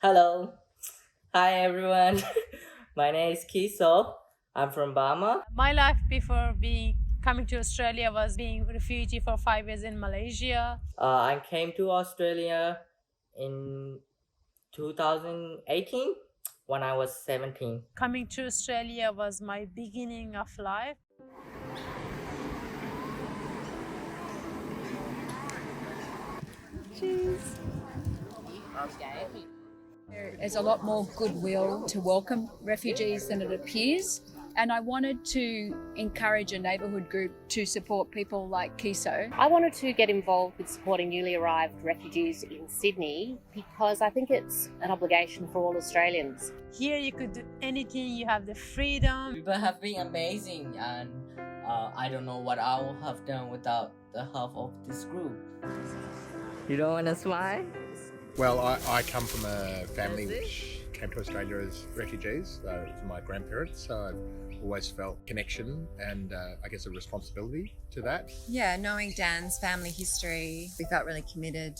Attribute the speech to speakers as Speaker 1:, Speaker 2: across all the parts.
Speaker 1: Hello. Hi everyone. My name is Kiso. I'm from Burma.
Speaker 2: My life before being coming to Australia was being refugee for 5 years in Malaysia.
Speaker 1: I came to Australia in 2018 when I was 17.
Speaker 2: Coming to Australia was my beginning of life.
Speaker 3: There is a lot more goodwill to welcome refugees than it appears. And I wanted to encourage a neighbourhood group to support people like Kiso.
Speaker 4: I wanted to get involved with supporting newly arrived refugees in Sydney because I think it's an obligation for all Australians.
Speaker 2: Here you could do anything, you have the freedom.
Speaker 1: People have been amazing, and I don't know what I would have done without the help of this group. You don't want to smile?
Speaker 5: Well, I come from a family which came to Australia as refugees from my grandparents, so I've always felt connection and I guess a responsibility to that.
Speaker 6: Yeah, knowing Dan's family history, we felt really committed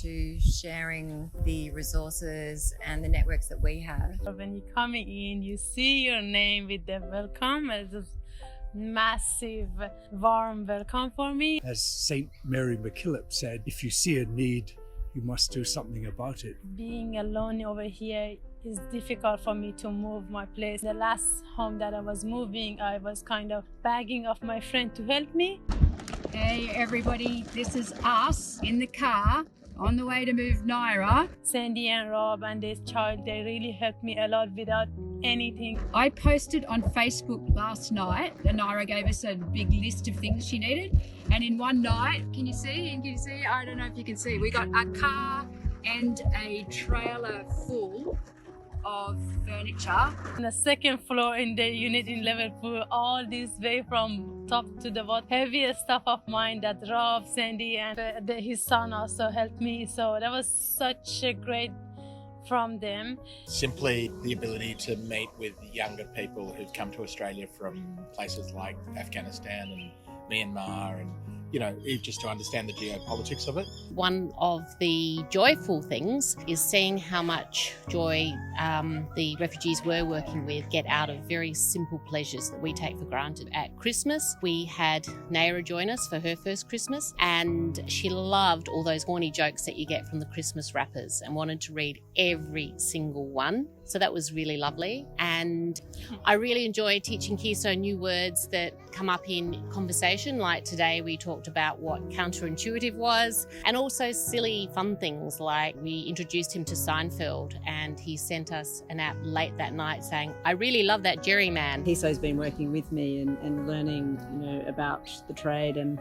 Speaker 6: to sharing the resources and the networks that we have.
Speaker 2: When you come in, you see your name with the welcome. It's a massive, warm welcome for me.
Speaker 7: As St. Mary MacKillop said, if you see a need, you must do something about it.
Speaker 2: Being alone over here is difficult for me to move my place. The last home that I was moving, I was kind of begging of my friend to help me.
Speaker 3: Hey everybody, this is us in the car on the way to move Naira.
Speaker 2: Sandy and Rob and this child, they really helped me a lot without anything.
Speaker 3: I posted on Facebook last night and Naira gave us a big list of things she needed. And in one night, can you see? I don't know if you can see. We got a car and a trailer full of furniture.
Speaker 2: On the second floor in the unit in Liverpool, all this way from top to the bottom, heaviest stuff of mine that Rob, Sandy and his son also helped me. So that was such a great from them.
Speaker 5: Simply the ability to meet with younger people who've come to Australia from places like Afghanistan and Myanmar, and just to understand the geopolitics of it.
Speaker 4: One of the joyful things is seeing how much joy the refugees we're working with get out of very simple pleasures that we take for granted. At Christmas, we had Naira join us for her first Christmas, and she loved all those corny jokes that you get from the Christmas wrappers and wanted to read every single one. So that was really lovely. And I really enjoy teaching Kiso new words that come up in conversation. Like today we talked about what counterintuitive was, and also silly fun things like we introduced him to Seinfeld and he sent us an app late that night saying, I really love that Jerry man.
Speaker 8: Kiso's been working with me and learning, about the trade, and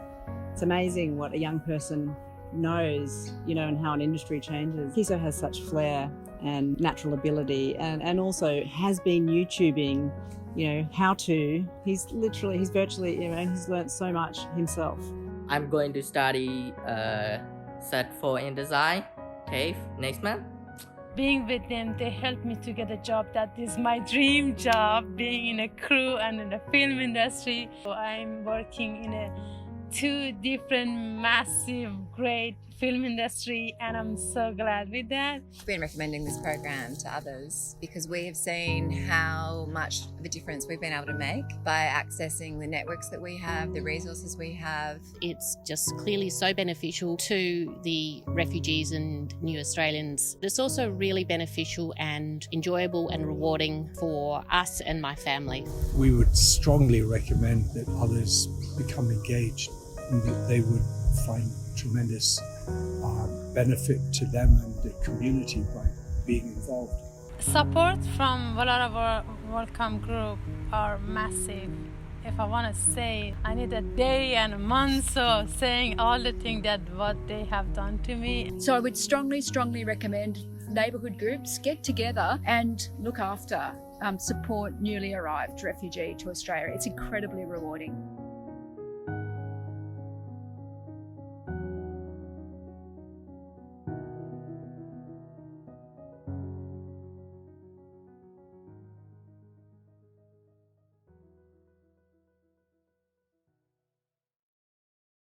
Speaker 8: it's amazing what a young person knows, and how an industry changes. Kiso has such flair and natural ability, and also has been YouTubing, how to. He's virtually, he's learnt so much himself.
Speaker 1: I'm going to study set for in design, TAFE, next month.
Speaker 2: Being with them, they helped me to get a job that is my dream job, being in a crew and in the film industry. So I'm working in two different massive, great film industry, and I'm so glad with that.
Speaker 6: We've been recommending this program to others because we have seen how much of a difference we've been able to make by accessing the networks that we have, the resources we have.
Speaker 4: It's just clearly so beneficial to the refugees and new Australians. It's also really beneficial and enjoyable and rewarding for us and my family.
Speaker 7: We would strongly recommend that others become engaged and that they would find tremendous benefit to them and the community by being involved.
Speaker 2: Support from Volare Welcome Group are massive. If I want to say, I need a day and a month of saying all the things that what they have done to me.
Speaker 3: So I would strongly recommend neighbourhood groups get together and look after, support newly arrived refugee to Australia. It's incredibly rewarding.